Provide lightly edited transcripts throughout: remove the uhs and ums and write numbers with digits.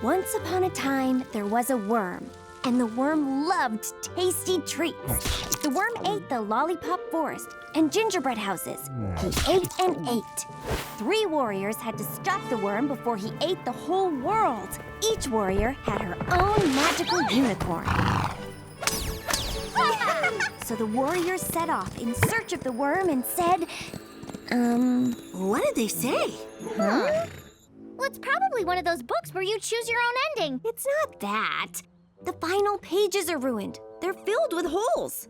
Once upon a time, there was a worm, and the worm loved tasty treats. The worm ate the lollipop forest and gingerbread houses. He ate and ate. 3 warriors had to stop the worm before he ate the whole world. Each warrior had her own magical unicorn. So the warriors set off in search of the worm and said, what did they say? Huh? Well, it's probably one of those books where you choose your own ending. It's not that. The final pages are ruined. They're filled with holes.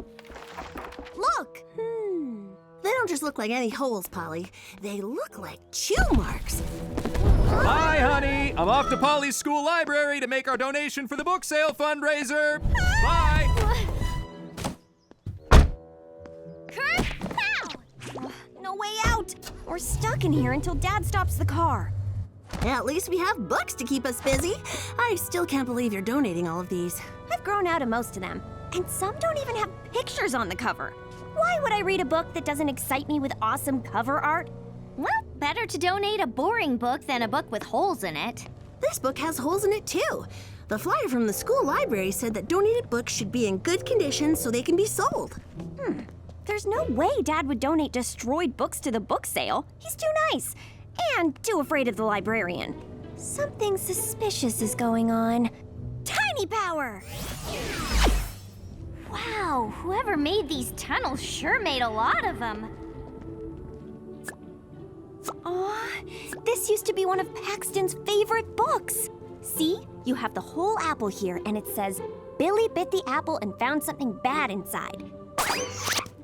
Look! They don't just look like any holes, Polly. They look like chew marks. Hi, honey. I'm off to Polly's school library to make our donation for the book sale fundraiser. Bye. Kurt, pow! No way out. We're stuck in here until Dad stops the car. At least we have books to keep us busy. I still can't believe you're donating all of these. I've grown out of most of them, and some don't even have pictures on the cover. Why would I read a book that doesn't excite me with awesome cover art? Well, better to donate a boring book than a book with holes in it. This book has holes in it too. The flyer from the school library said that donated books should be in good condition so they can be sold. There's no way Dad would donate destroyed books to the book sale. He's too nice. And too afraid of the librarian. Something suspicious is going on. Tiny power! Wow, whoever made these tunnels sure made a lot of them. Aw, this used to be one of Paxton's favorite books. See? You have the whole apple here, and it says, Billy bit the apple and found something bad inside.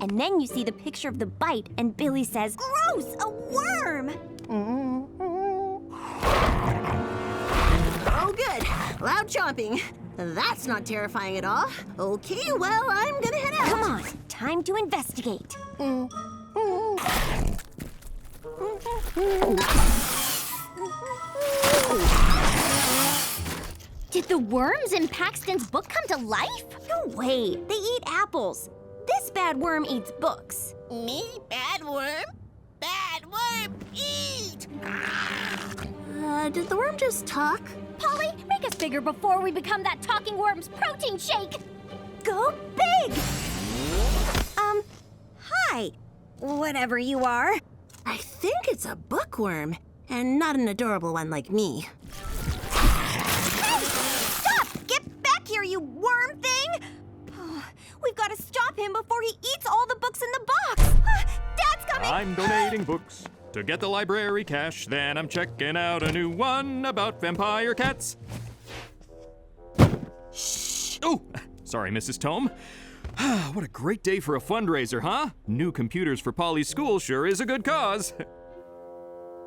And then you see the picture of the bite, and Billy says, Gross, a worm! Oh, good. Loud chomping. That's not terrifying at all. Okay, well, I'm gonna head out. Come on, time to investigate. Did the worms in Paxton's book come to life? No way, they eat apples. This bad worm eats books. Me? Bad worm? Bad worm, eat! Did the worm just talk? Polly, make us bigger before we become that talking worm's protein shake. Go big! Hi. Whatever you are. I think it's a bookworm, and not an adorable one like me. Stop! Get back here, you worm thing! We've got to stop him before he eats all the books in the box. Dad's coming! I'm donating books to get the library cash. Then I'm checking out a new one about vampire cats. Shh! Oh, sorry, Mrs. Tome. What a great day for a fundraiser, huh? New computers for Polly's school sure is a good cause.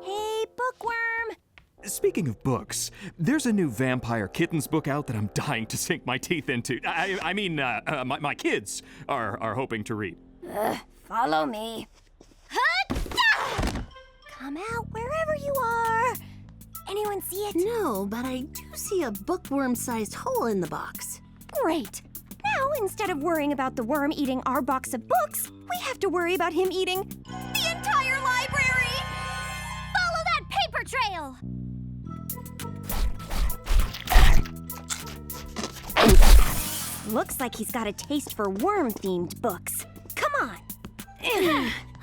Hey, Bookworm! Speaking of books, there's a new Vampire Kittens book out that I'm dying to sink my teeth into. My kids are hoping to read. Follow me. Come out wherever you are. Anyone see it? No, but I do see a bookworm-sized hole in the box. Great. Now, instead of worrying about the worm eating our box of books, we have to worry about him eating the entire library! Follow that paper trail! Looks like he's got a taste for worm-themed books. Come on.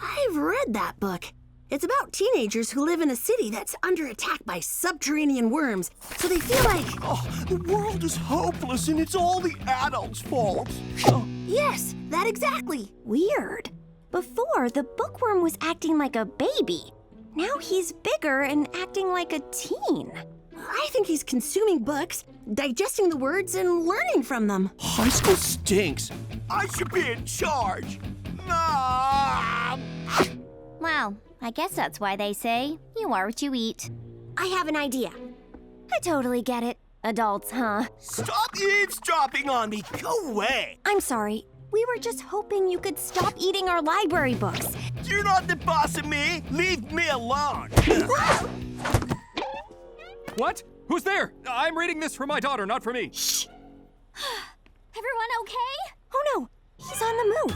I've read that book. It's about teenagers who live in a city that's under attack by subterranean worms, so they feel like... Oh, the world is hopeless and it's all the adults' fault. Yes, that exactly. Weird. Before, the bookworm was acting like a baby. Now he's bigger and acting like a teen. I think he's consuming books, digesting the words, and learning from them. High school stinks. I should be in charge. Ah! Well, I guess that's why they say you are what you eat. I have an idea. I totally get it. Adults, huh? Stop eavesdropping on me. Go away. I'm sorry. We were just hoping you could stop eating our library books. You're not the boss of me. Leave me alone. What? Who's there? I'm reading this for my daughter, not for me. Shh! Everyone okay? Oh no! He's on the move!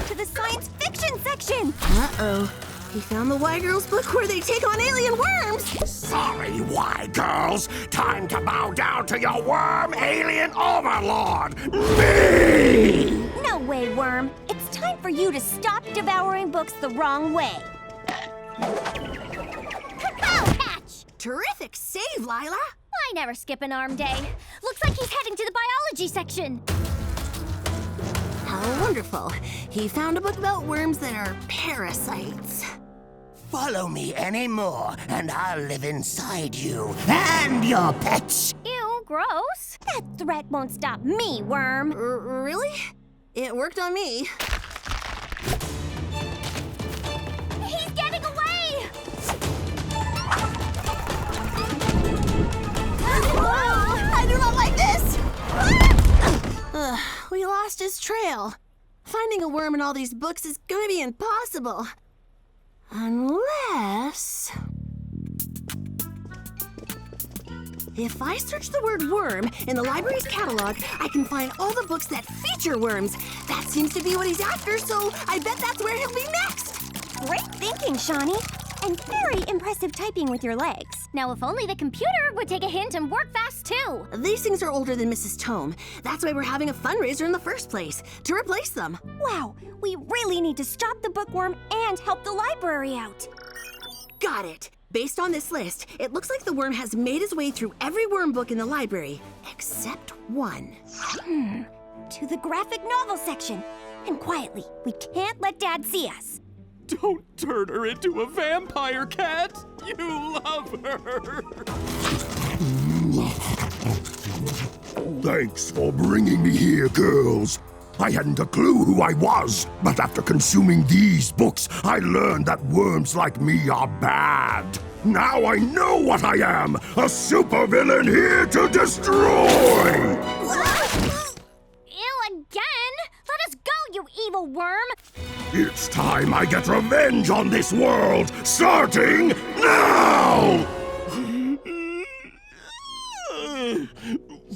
To the science fiction section! Uh-oh. He found the Y Girls book where they take on alien worms. Sorry, Y girls. Time to bow down to your worm alien overlord, me! No way, Worm. It's time for you to stop devouring books the wrong way. Pow, catch! Terrific save, Lila. I never skip an arm day. Looks like he's heading to the biology section. How wonderful. He found a book about worms that are parasites. Follow me anymore, and I'll live inside you and your pets. Ew, gross. That threat won't stop me, Worm. Really? It worked on me. He's getting away! I do not like this! We lost his trail. Finding a worm in all these books is gonna be impossible. Unless... If I search the word worm in the library's catalog, I can find all the books that feature worms. That seems to be what he's after, so I bet that's where he'll be next. Great thinking, Shawnee. And very impressive typing with your legs. Now, if only the computer would take a hint and work fast, too. These things are older than Mrs. Tome. That's why we're having a fundraiser in the first place, to replace them. Wow, we really need to stop the bookworm and help the library out. Got it. Based on this list, it looks like the worm has made his way through every worm book in the library, except one. To the graphic novel section. And quietly, we can't let Dad see us. Don't turn her into a vampire cat! You love her! Thanks for bringing me here, girls. I hadn't a clue who I was, but after consuming these books, I learned that worms like me are bad. Now I know what I am, a supervillain here to destroy! Ew, again? Let us go, you evil worm! It's time I get revenge on this world, starting now!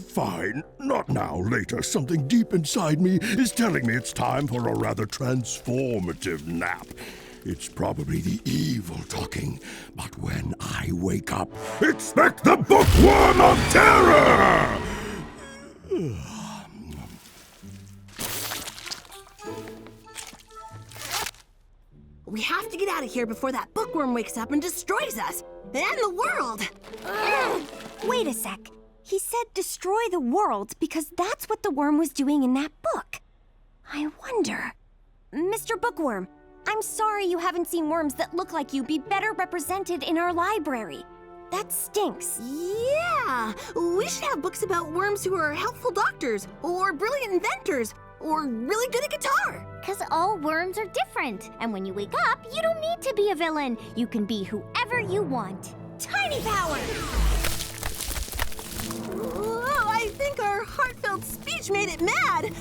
Fine, not now, later. Something deep inside me is telling me it's time for a rather transformative nap. It's probably the evil talking, but when I wake up, expect the Bookworm of Terror! We have to get out of here before that bookworm wakes up and destroys us, and the world! Wait a sec. He said destroy the world because that's what the worm was doing in that book. I wonder... Mr. Bookworm, I'm sorry you haven't seen worms that look like you be better represented in our library. That stinks. Yeah! We should have books about worms who are helpful doctors, or brilliant inventors, or really good at guitar. Because all worms are different. And when you wake up, you don't need to be a villain. You can be whoever you want. Tiny power! Oh, I think our heartfelt speech made it mad.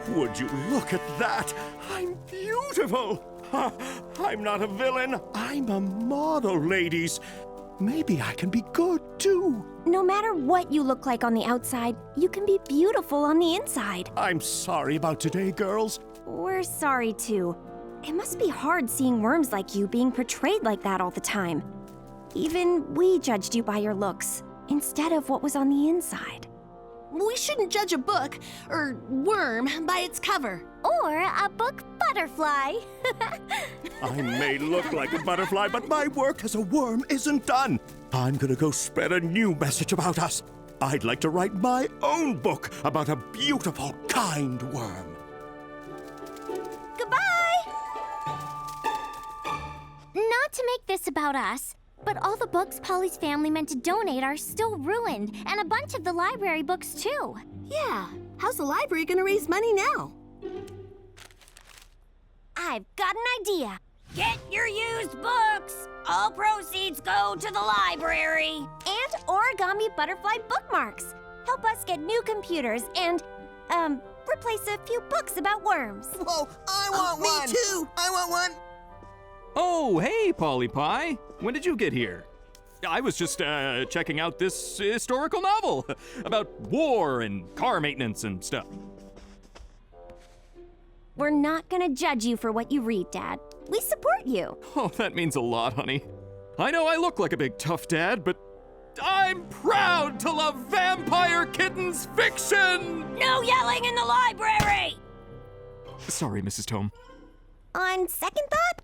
Would you look at that? I'm beautiful! I'm not a villain. I'm a model, ladies. Maybe I can be good, too. No matter what you look like on the outside, you can be beautiful on the inside. I'm sorry about today, girls. We're sorry, too. It must be hard seeing worms like you being portrayed like that all the time. Even we judged you by your looks, instead of what was on the inside. We shouldn't judge a book, or worm, by its cover. Or a book butterfly. I may look like a butterfly, but my work as a worm isn't done. I'm gonna go spread a new message about us. I'd like to write my own book about a beautiful, kind worm. Goodbye! Not to make this about us, but all the books Polly's family meant to donate are still ruined, and a bunch of the library books, too. Yeah, how's the library gonna raise money now? I've got an idea. Get your used books. All proceeds go to the library. And origami butterfly bookmarks. Help us get new computers and, replace a few books about worms. Whoa, I want one! Me too! I want one! Oh, hey, Polly Pie. When did you get here? I was just, checking out this historical novel about war and car maintenance and stuff. We're not gonna judge you for what you read, Dad. We support you. Oh, that means a lot, honey. I know I look like a big tough dad, but I'm proud to love vampire kittens fiction! No yelling in the library! Sorry, Mrs. Tome. On second thought,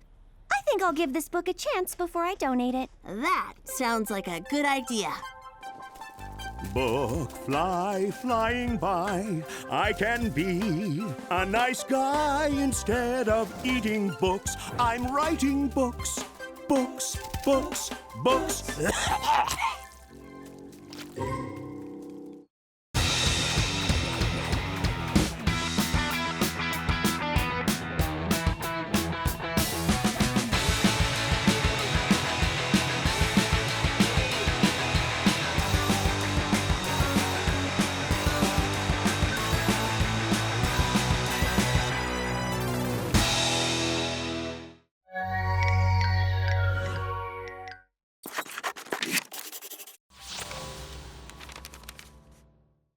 I think I'll give this book a chance before I donate it. That sounds like a good idea. Book flying by. I can be a nice guy instead of eating books. I'm writing books. Books.